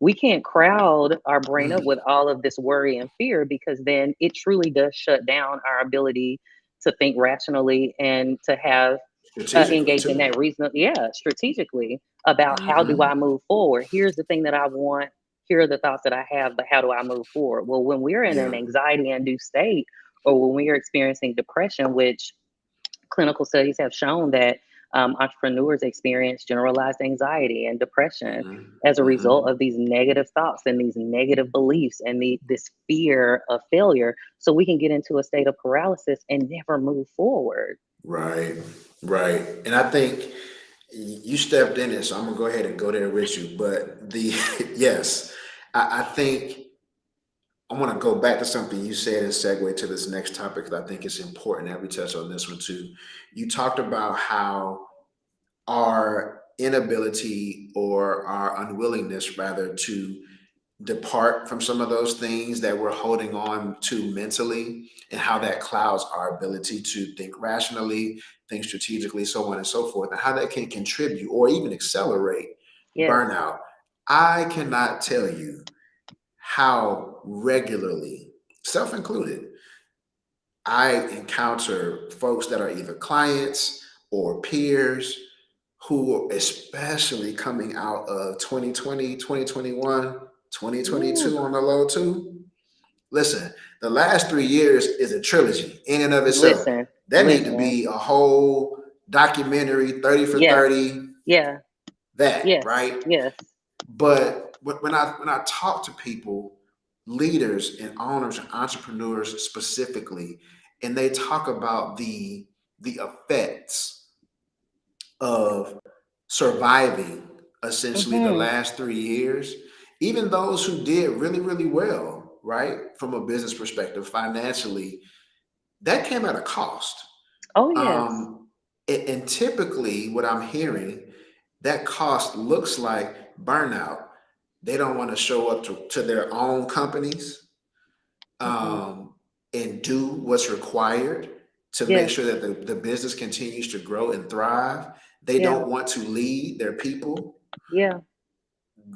We can't crowd our brain up Mm. with all of this worry and fear because then it truly does shut down our ability to think rationally and to have Strategically engage in too. that reason, yeah, strategically about how do I Hmm. move forward. Here's the thing that I want. Here are the thoughts that I have, but how do I move forward? Well, when we're in Yeah. an anxiety induced state, or when we are experiencing depression, which clinical studies have shown that entrepreneurs experience generalized anxiety and depression Hmm. as a result Hmm. of these negative thoughts and these negative beliefs and this fear of failure. So we can get into a state of paralysis and never move forward. Right. Right. And I think you stepped in it, so I'm gonna go ahead and go there with you. But the yes, I think I want to go back to something you said and segue to this next topic because I think it's important that we touch on this one too. You talked about how our inability or our unwillingness, rather, to depart from some of those things that we're holding on to mentally and how that clouds our ability to think rationally, think strategically, so on and so forth, and how that can contribute or even accelerate Yes. burnout. I cannot tell you how regularly, self included, I encounter folks that are either clients or peers who, especially coming out of 2020, 2021, twenty twenty Ooh, two on the low too. Listen, the last 3 years is a trilogy in and of itself. listen, That need to listen. be a whole documentary, 30 for Yeah, 30, yeah, that, yes, right? yes. But when I talk to people, leaders and owners and entrepreneurs specifically, and they talk about the effects of surviving essentially the Hmm. last 3 years, even those who did really, really well, right? From a business perspective, financially, that came at a cost. Oh, yes. Um, and typically, what I'm hearing, that cost looks like burnout. They don't want to show up to their own companies Mm-mm. um, and do what's required to make Yes, sure that the business continues to grow and thrive. They yeah, don't want to lead their people. yeah,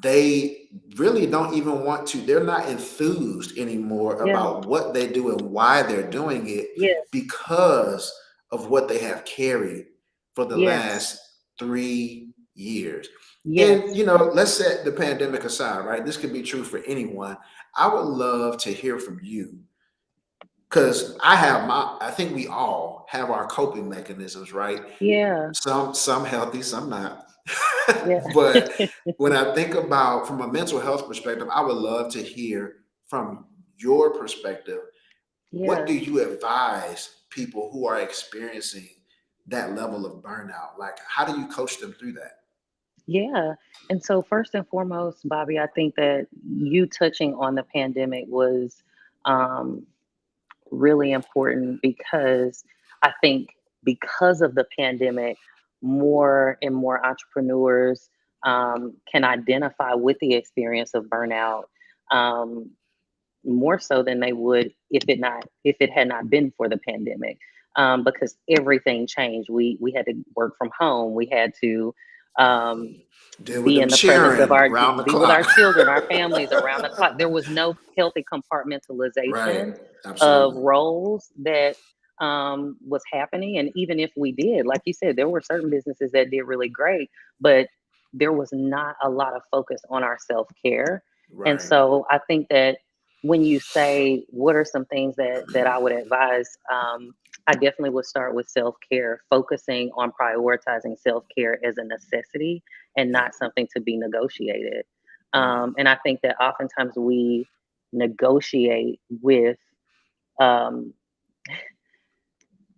They really don't even want to, they're not enthused anymore yeah, about what they do and why they're doing it yes, because of what they have carried for the yes, last 3 years. And, Yes. let's set the pandemic aside, right? This could be true for anyone. I would love to hear from you because I think we all have our coping mechanisms, right? Yeah. Some healthy, some not. Yeah. But when I think about from a mental health perspective, I would love to hear from your perspective. What Yeah. do you advise people who are experiencing that level of burnout? Like, how do you coach them through that? Yeah. And so, first and foremost, Bobby, I think that you touching on the pandemic was um, really important because I think because of the pandemic, more and more entrepreneurs can identify with the experience of burnout. Um, More so than they would if it had not been for the pandemic, because everything changed. We had to work from home. We had to um, Deal with be them in the presence of cheering round the be with our clock. children, our families around the clock. There was no healthy Right. compartmentalization of Absolutely. roles that was happening. And even if we did, like you said, there were certain businesses that did really great, but there was not a lot of focus on our self care. And Right. so I think that when you say what are some things that I would advise, I definitely would start with self care, focusing on prioritizing self care as a necessity and Yeah. not something to be negotiated. Mm. And I think that oftentimes we negotiate with um,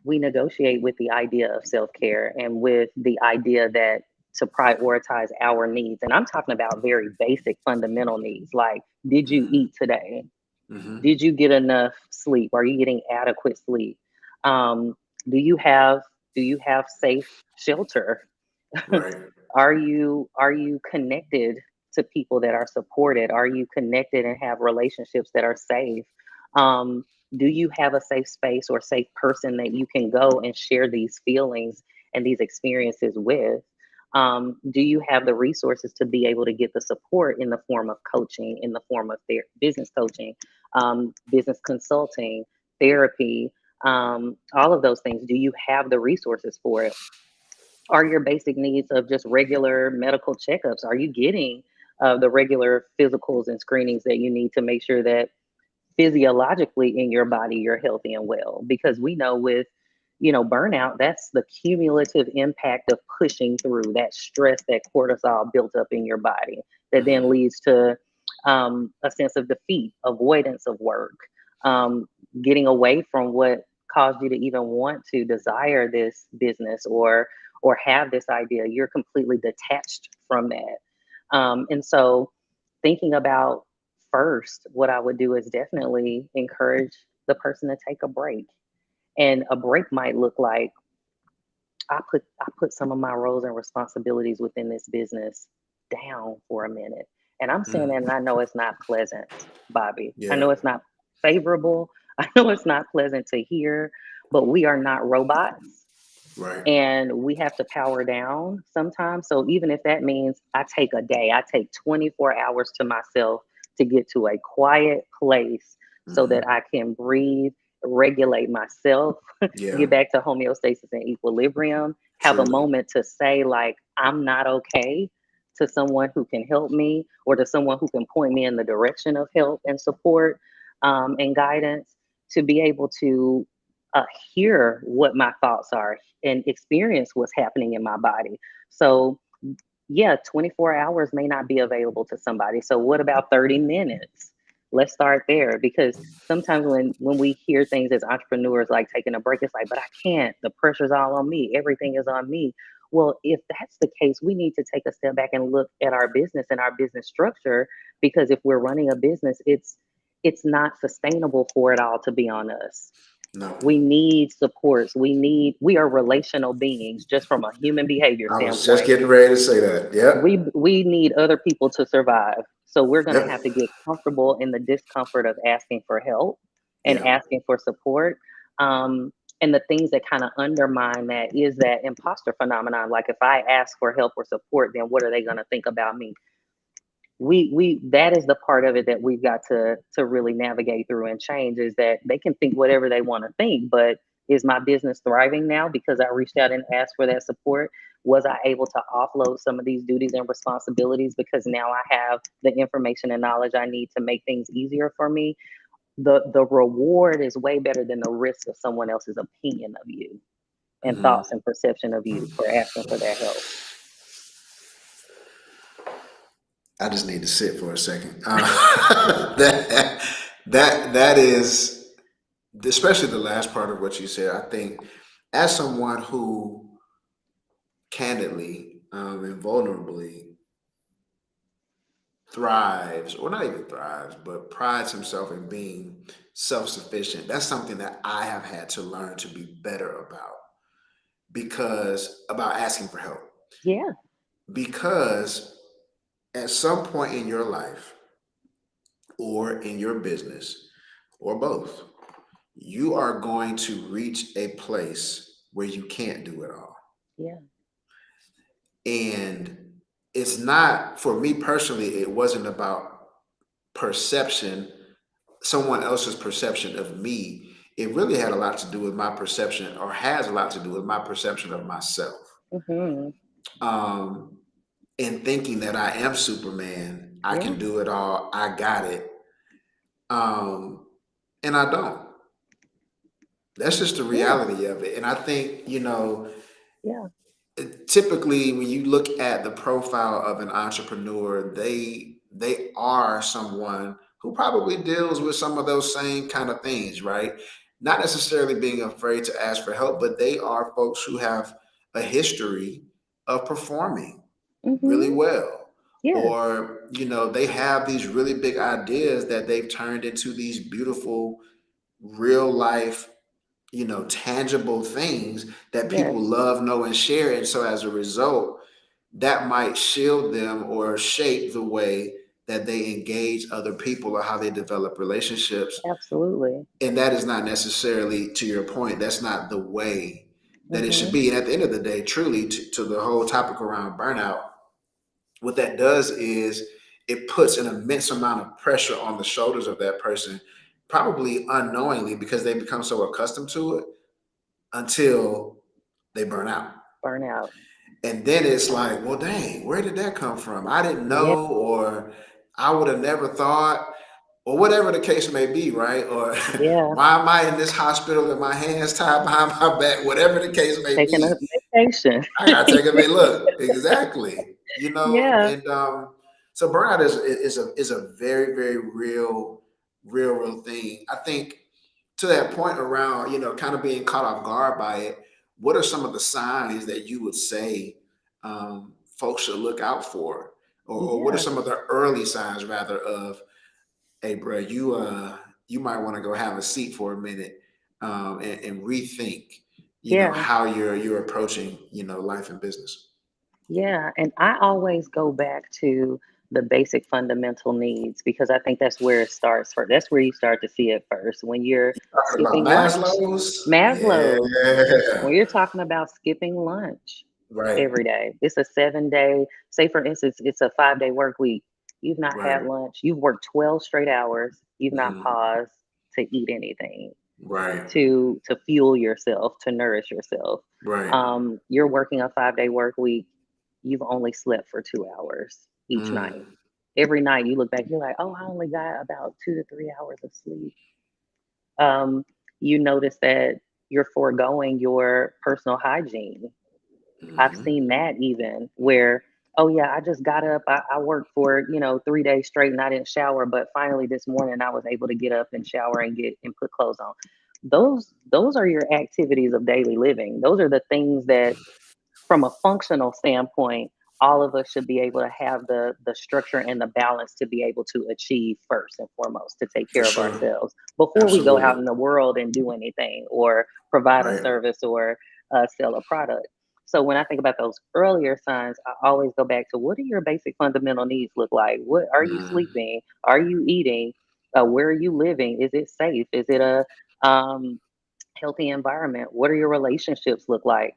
the idea of self care and with the idea that to prioritize our needs. And I'm talking about very basic fundamental needs like, did you Mm. eat today? Hmm. Did you get enough sleep? Are you getting adequate sleep? Um, do you have safe shelter? Right. Are you connected to people that are supported? Are you connected and have relationships that are safe? Um, do you have a safe space or safe person that you can go and share these feelings and these experiences with? Do you have the resources to be able to get the support in the form of coaching, in the form of business coaching, business consulting, therapy, all of those things? Do you have the resources for it? Are your basic needs of just regular medical checkups? Are you getting the regular physicals and screenings that you need to make sure that physiologically in your body you're healthy and well? Because we know with burnout, that's the cumulative impact of pushing through that stress, that cortisol built up in your body that then Hmm. leads to a sense of defeat, avoidance of work, um, getting away from what caused you to even want to desire this business or have this idea. You're completely detached from that. And so thinking about first, what I would do is definitely encourage the person to take a break. And a break might look like I put some of my roles and responsibilities within this business down for a minute. And I'm saying that, Hmm. and I know it's not pleasant, Bobby. I Yeah. know it's not favorable. I know it's not pleasant to hear, but we are not robots Right. and we have to power down sometimes. So even if that means I take a day, I take 24 hours to myself to get to a quiet place so that Hmm. I can breathe, regulate myself, Yeah. get back to homeostasis and equilibrium, have a Truly. moment to say, like, I'm not okay, to someone who can help me or to someone who can point me in the direction of help and support, and guidance, to be able to hear what my thoughts are and experience what's happening in my body. So, yeah, 24 hours may not be available to somebody. So, what about 30 minutes? Let's start there because sometimes when we hear things as entrepreneurs like taking a break, it's like, but I can't. The pressure's all on me. Everything is on me. Well, if that's the case, we need to take a step back and look at our business and our business structure, because if we're running a business, it's not sustainable for it all to be on us. No. We need supports. We are relational beings just from a human behavior I was just standpoint. getting ready to say that. Yep. We need other people to survive. So we're going to Yep. have to get comfortable in the discomfort of asking for help and Yeah. asking for support. Um, and the things that kind of undermine that is that imposter phenomenon. Like if I ask for help or support, then what are they going to think about me? We that is the part of it that we've got to really navigate through and change, is that they can think whatever they want to think, but Is my business thriving now because I reached out and asked for that support? Was I able to offload some of these duties and responsibilities because now I have the information and knowledge I need to make things easier for me? The reward is way better than the risk of someone else's opinion of you and thoughts Mhm. and perception of you for asking for that help. I just need to sit for a second. That is, especially the last part of what you said. I think, as someone who candidly and vulnerably thrives, or not even thrives, but prides himself in being self sufficient. That's something that I have had to learn to be better about, because about asking for help. Yeah, Because at some point in your life or in your business or both, you are going to reach a place where you can't do it all. yeah, And it's not, for me personally, it wasn't about perception, someone else's perception of me. It really had a lot to do with my perception, or has a lot to do with my perception of myself. hmm, Um, and thinking that I am Superman, I yeah, can do it all, I got it. Um, and I don't. That's just the yeah, reality of it. And I think, yeah, typically when you look at the profile of an entrepreneur, they are someone who probably deals with some of those same kind of things, right? Not necessarily being afraid to ask for help, but they are folks who have a history of performing really hmm, well. yeah, Or, they have these really big ideas that they've turned into these beautiful real life, tangible things that people yes, love, know, and share. And so as a result, that might shield them or shape the way that they engage other people or how they develop relationships. absolutely. And that is not necessarily, to your point, that's not the way that it should Hmm. be. And at the end of the day, truly, to the whole topic around burnout, what that does is it puts an immense amount of pressure on the shoulders of that person, probably unknowingly, because they become so accustomed to it, until they burn out. Burnout. And then it's like, well, dang, where did that come from? I didn't Yeah, know, or I would have never thought, or whatever the case may be, right? Or yeah. why am I in this hospital with my hands tied behind my back? Whatever the case may Taking a be, vacation. I gotta take a big look. Exactly. Yeah, And so burnout is a very, very real thing. I think, to that point around, kind of being caught off guard by it, what are some of the signs that you would say folks should look out for? Or what are yeah, some of the early signs, rather, of, hey, bro, you might want to go have a seat for a minute, and rethink, yeah, how you're approaching, life and business. yeah. And I always go back to the basic fundamental needs because I think that's where it starts for that's where you start to see it first. When you're Talking about skipping lunch, Maslow's, Maslow's, yeah, when you're talking about skipping lunch right, every day, it's a 7 day, say for instance, it's a 5 day work week. You've not right, had lunch, you've worked 12 straight hours, you've not mhm, paused to eat anything, right, to fuel yourself, to nourish yourself. right, You're working a 5 day work week. You've only slept for 2 hours each night. mm, Every night you look back, you're like, oh, I only got about 2 to 3 hours of sleep. Um, you notice that you're foregoing your personal hygiene. I've mhm, seen that even where, oh yeah, I just got up. I worked for, 3 days straight and I didn't shower, but finally this morning I was able to get up and shower and get and put clothes on. Those are your activities of daily living. Those are the things that from a functional standpoint, all of us should be able to have the structure and the balance to be able to achieve first and foremost to take for care of sure, ourselves before we go out absolutely, in the world and do anything or provide a right, service or sell a product. So when I think about those earlier signs, I always go back to what do your basic fundamental needs look like? What are you mm, sleeping? Are you eating? Where are you living? Is it safe? Is it a healthy environment? What are your relationships look like?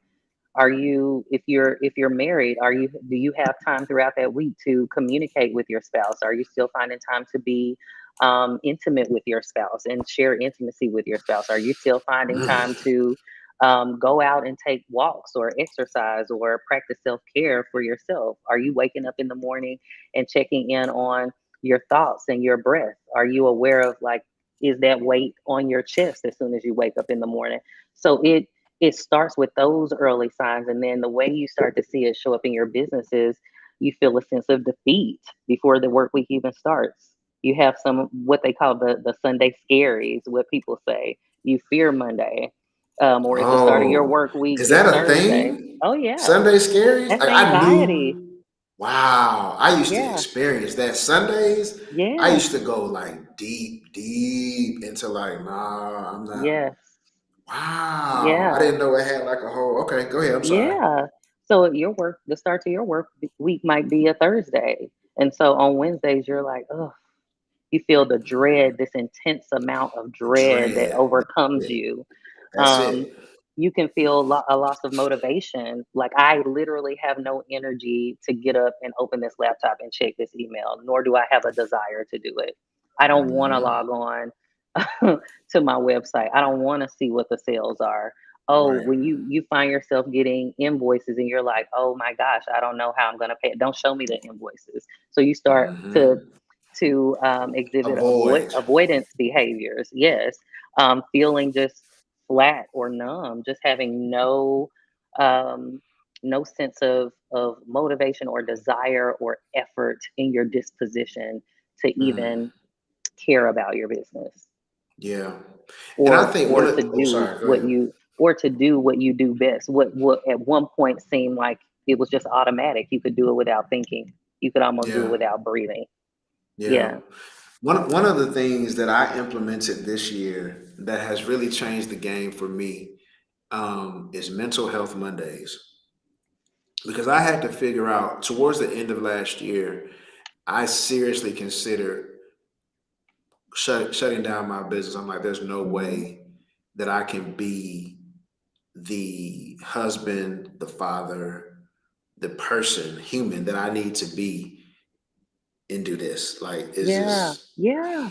Are you, if you're married, do you have time throughout that week to communicate with your spouse? Are you still finding time to be intimate with your spouse and share intimacy with your spouse? Are you still finding Mm. time to go out and take walks or exercise or practice self care for yourself? Are you waking up in the morning and checking in on your thoughts and your breath? Are you aware of, like, is that weight on your chest as soon as you wake up in the morning? So it starts with those early signs, and then the way you start to see it show up in your business is you feel a sense of defeat before the work week even starts. You have some what they call the Sunday scaries, what people say. You fear Monday, or if the start of your Oh, work week is is that a Thursday. thing? Oh yeah, Sunday scaries? that's I anxiety. knew. Wow, I used to Yeah, experience that. Sundays, I yeah, used to go like deep, deep into like, nah, I'm not. yes, Wow, I yeah, didn't know it had like a whole. Okay, go ahead. I'm sorry. yeah. So your work, the start to your work week might be a Thursday, and so on Wednesdays you're like, oh, you feel the dread, this intense amount of The dread that dread. overcomes Yeah, you. that's Um, it. you can feel a loss of motivation. Like, I literally have no energy to get up and open this laptop and check this email, nor do I have a desire to do it. I don't want to Hmm. log on to my website. I don't want to see what the sales are. Oh, Right. when you find yourself getting invoices and you're like, oh my gosh, I don't know how I'm going to pay it. Don't show me the invoices. So you start Hmm. to exhibit Avoid. avoidance behaviors. Yes, feeling just flat or numb, just having um, no sense of motivation or desire or effort in your disposition to Mm, even care about your business, yeah, and I think one or of. to Oh, do sorry. Go what ahead. you do best. What at one point seemed like it was just automatic. You could do it without thinking. You could almost do it Yeah, without breathing. yeah. Yeah. One of the things that I implemented this year that has really changed the game for me is mental health Mondays, because I had to figure out towards the end of last year, I seriously considered shutting down my business. I'm like, there's no Hmm. way that I can be the husband, the father, the person, human that I need to be and do this. Like, it's Yeah. just. Yeah.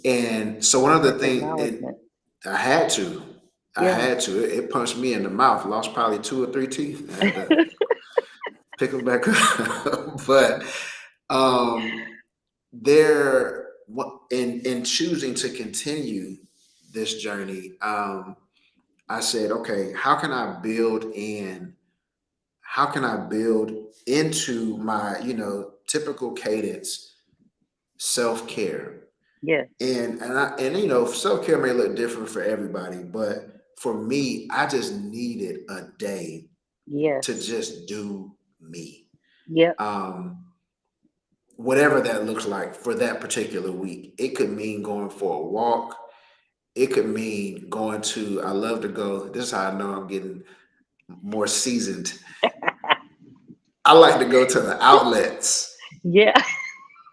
And so one of the That's things it acknowledgement. I had to, I Yeah. had to. It punched me in the mouth. Lost probably two or three teeth. I had to pick them back up. But um, there, in choosing to continue this journey, I said, okay, how can I build into my, typical cadence self care. Yes. And self care may look different for everybody, but for me, I just needed a day to Yes. just do me. Yep. Um, Whatever that looks like for that particular week. It could mean going for a walk. It could mean going to. I love to go. This is how I know I'm getting more seasoned. I like to go to the outlets Yeah.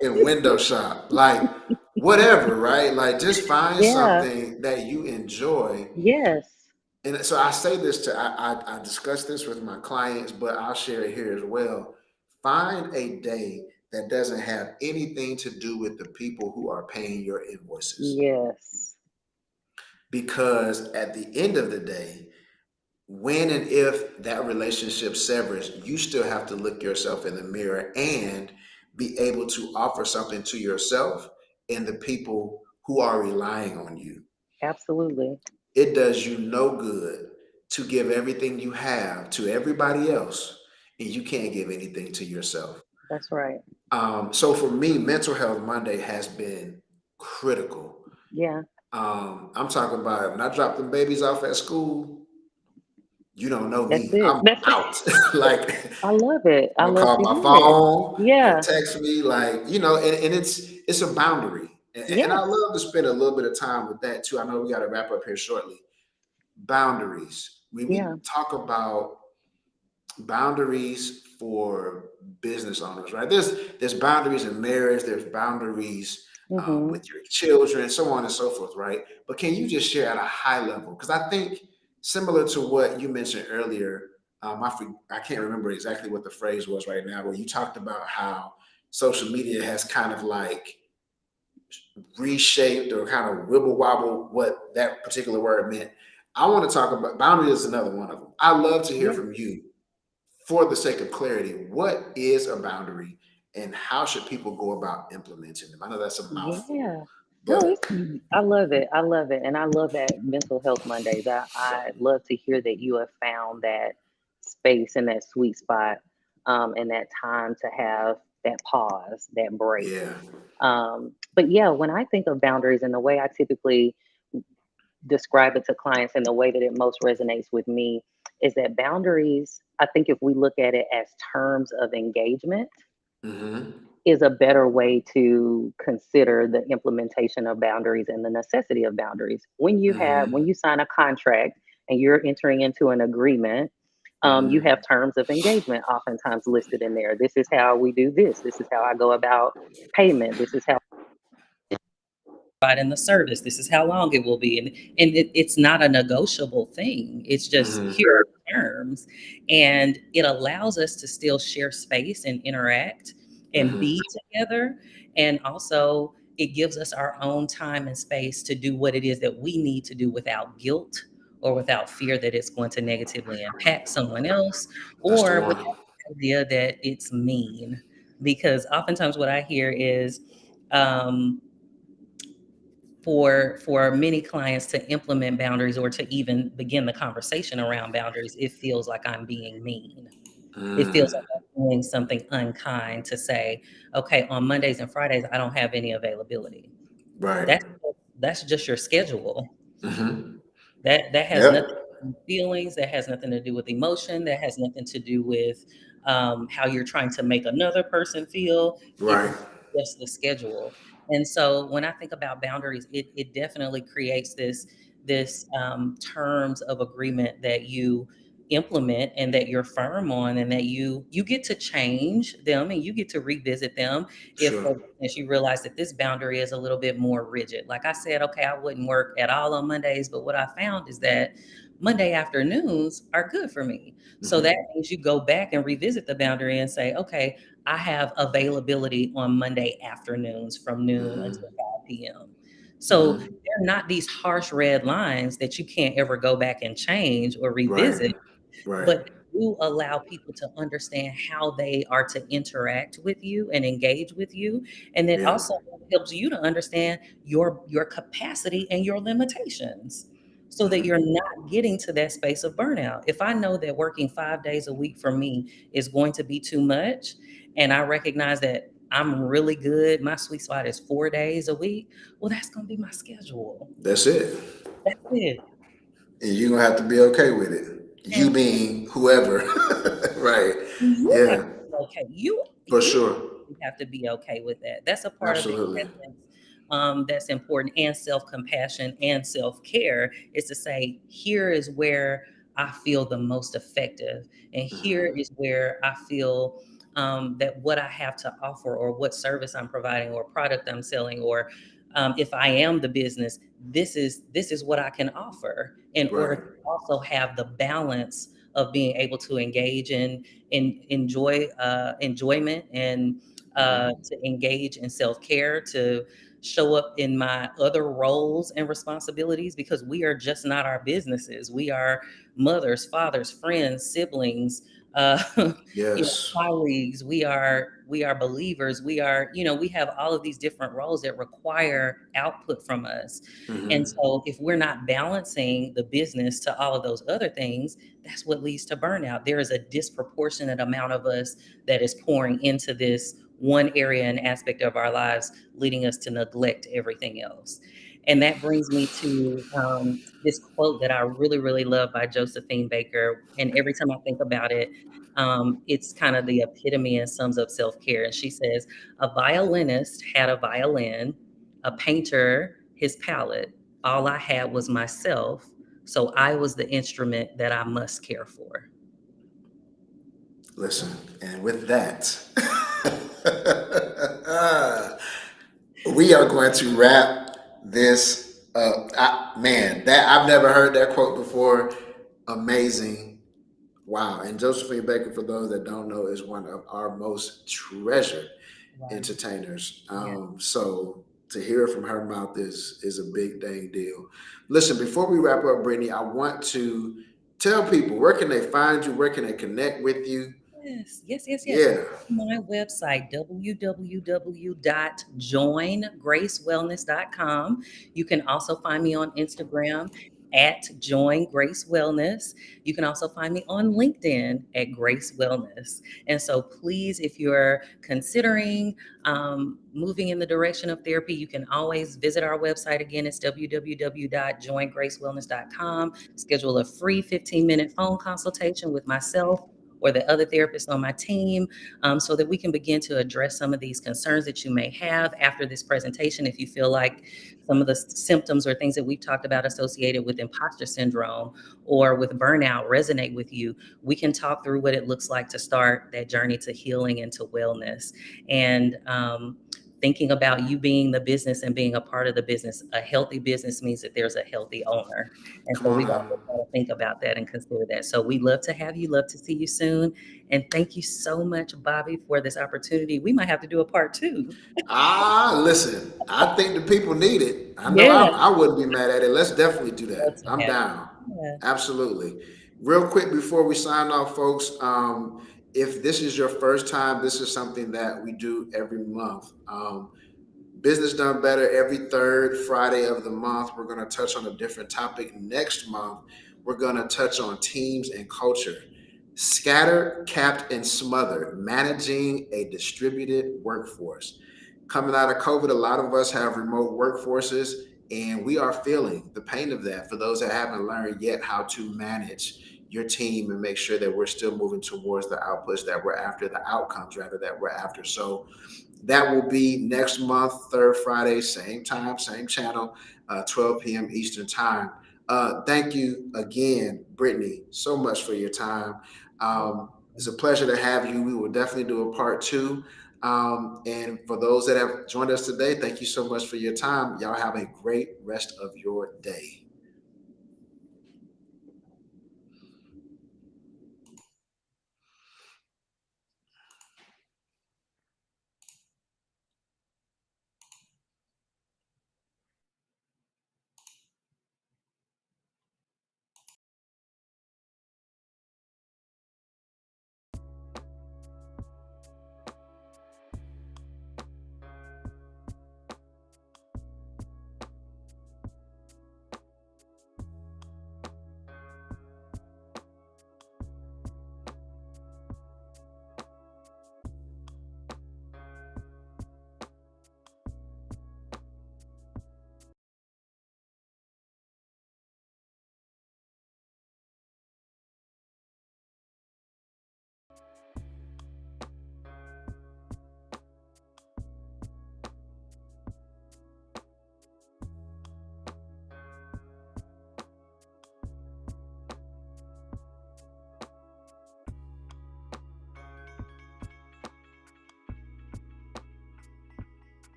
and window shop, like whatever, right? Like just find Yeah. something that you enjoy. Yes. And so I say this I discuss this with my clients, but I'll share it here as well. Find a day that doesn't have anything to do with the people who are paying your invoices. Yes. Because at the end of the day, when and if that relationship severs, you still have to look yourself in the mirror and be able to offer something to yourself and the people who are relying on you. Absolutely. It does you no good to give everything you have to everybody else and you can't give anything to yourself. That's right. So for me, Mental Health Monday has been critical. Yeah. I'm talking about when I drop them babies off at school, you don't know That's me. it. I'm That's out. Like, I love it. I'm I gonna love call to my hear it. phone. They'll Yeah. text me, like, and it's a boundary. And I Yes. love to spend a little bit of time with that too. I know we got to wrap up here shortly. Boundaries. When we Yeah. talk about boundaries for business owners, right? There's boundaries in marriage. There's boundaries Mhm. with your children, so on and so forth, right? But can you just share at a high level? Because I think similar to what you mentioned earlier, I can't remember exactly what the phrase was right now, where you talked about how social media has kind of like reshaped or kind of wibble wobble what that particular word meant. I want to talk about boundary is another one of them. I love to hear Yeah. from you for the sake of clarity. What is a boundary and how should people go about implementing them? I know that's a mouthful, Yeah. No, but I love it. I love it. And I love that mental health Mondays. I love to hear that you have found that space and that sweet spot, and that time to have that pause, that break. yeah. But yeah, when I think of boundaries and the way I typically describe it to clients and the way that it most resonates with me is that boundaries, I think if we look at it as terms of engagement, Mm-hmm. is a better way to consider the implementation of boundaries and the necessity of boundaries. When Mm-hmm. you sign a contract and you're entering into an agreement, you Mm-hmm. have terms of engagement oftentimes listed in there. This is how we do this. This is how I go about payment. This is how providing the service. This is how long it will be, and it's not a negotiable thing. It's just Mm-hmm. here are the terms, and it allows us to still share space and interact and Mm-hmm. be together, and also it gives us our own time and space to do what it is that we need to do without guilt or without fear that it's going to negatively impact someone else That's the or one. without the idea that it's mean. Because oftentimes what I hear is, um, for many clients to implement boundaries or to even begin the conversation around boundaries, it feels like I'm being mean. It feels Mm. like I'm doing something unkind to say, okay, on Mondays and Fridays, I don't have any availability. Right. That's that's just your schedule. Mm-hmm. That has nothing Yep. to do with feelings. That has nothing to do with emotion. That has nothing to do with how you're trying to make another person feel. It's Right. just the schedule. And so when I think about boundaries, it definitely creates this terms of agreement that you implement and that you're firm on and that you get to change them and you get to revisit them if Sure. for instance you realize that this boundary is a little bit more rigid. Like I said, okay, I wouldn't work at all on Mondays, but what I found is that Monday afternoons are good for me. So that Mm-hmm. means you go back and revisit the boundary and say, okay, I have availability on Monday afternoons from noon Mm-hmm. until 5 p.m. So Mm-hmm. they're not these harsh red lines that you can't ever go back and change or Right. revisit, Right. but do allow people to understand how they are to interact with you and engage with you, and it Yeah. also helps you to understand your capacity and your limitations so that you're Mm-hmm. not getting to that space of burnout. If I know that working 5 days a week for me is going to be too much, and I recognize that I'm really good, my sweet spot is 4 days a week, well, that's going to be my schedule. That's it. That's it. And you're gonna have to be okay with it. You And being whoever. Right. you have Yeah. to be okay. You For you sure. have to be okay with that. That's a part of the Absolutely. essence, that's important, and self-compassion and self-care is to say, here is where I feel the most effective, and here Mm-hmm. is where I feel that what I have to offer or what service I'm providing or product I'm selling or if I am the business, this is what I can offer in order Right. to also have the balance of being able to engage in enjoy enjoyment and Mm-hmm. to engage in self-care, to show up in my other roles and responsibilities because we are just not our businesses. We are mothers, fathers, friends, siblings, uh, Yes. colleagues. We are believers. We have all of these different roles that require output from us. And Mm-hmm. so if we're not balancing the business to all of those other things, that's what leads to burnout. There is a disproportionate amount of us that is pouring into this one area and aspect of our lives, leading us to neglect everything else. And that brings me to this quote that I really, really love by Josephine Baker. And every time I think about it, it's kind of the epitome and sums up self care. And she says, a violinist had a violin, a painter his palette. All I had was myself. So I was the instrument that I must care for. Listen, and with that, we are going to wrap this up. Man, that I've never heard that quote before. Amazing. Wow. And Josephine Baker, for those that don't know, is one of our most treasured Wow. entertainers. Yeah. So To hear it from her mouth is a big dang deal. Listen, before we wrap up, Brittany, I want to tell people where can they find you, where can they connect with you. Yes, yes, yes, yes. Yeah, My website, www.joingracewellness.com. You can also find me on Instagram at Join Grace Wellness. You can also find me on LinkedIn at Grace Wellness. And so, please, if you're considering moving in the direction of therapy, you can always visit our website again. It's www.joingracewellness.com. Schedule a free 15-minute phone consultation with myself or the other therapists on my team, so that we can begin to address some of these concerns that you may have after this presentation. If you feel like some of the symptoms or things that we've talked about associated with imposter syndrome or with burnout resonate with you, we can talk through what it looks like to start that journey to healing and to wellness. And thinking about you being the business and being a part of the business. A healthy business means that there's a healthy owner. And come so on we've now. also got to think about that and consider that. So we love to have you, love to see you soon. And thank you so much, Bobby, for this opportunity. We might have to do a part two. Listen, I think the people need it. I know Yeah. I wouldn't be mad at it. Let's definitely do Love that. to I'm have down. you. Yeah. Absolutely. Real quick before we sign off, folks, if this is your first time, this is something that we do every month. Business Done Better every third Friday of the month. We're going to touch on a different topic. Next month, we're going to touch on teams and culture. Scattered, capped, and smothered, managing a distributed workforce. Coming out of COVID, a lot of us have remote workforces, and we are feeling the pain of that for those that haven't learned yet how to manage your team and make sure that we're still moving towards the outputs that we're after, the outcomes rather that we're after. So that will be next month, third Friday, same time, same channel, 12 p.m. Eastern Time. Thank you again, Brittany, so much for your time. It's a pleasure to have you. We will definitely do a part two. And for those that have joined us today, thank you so much for your time. Y'all have a great rest of your day.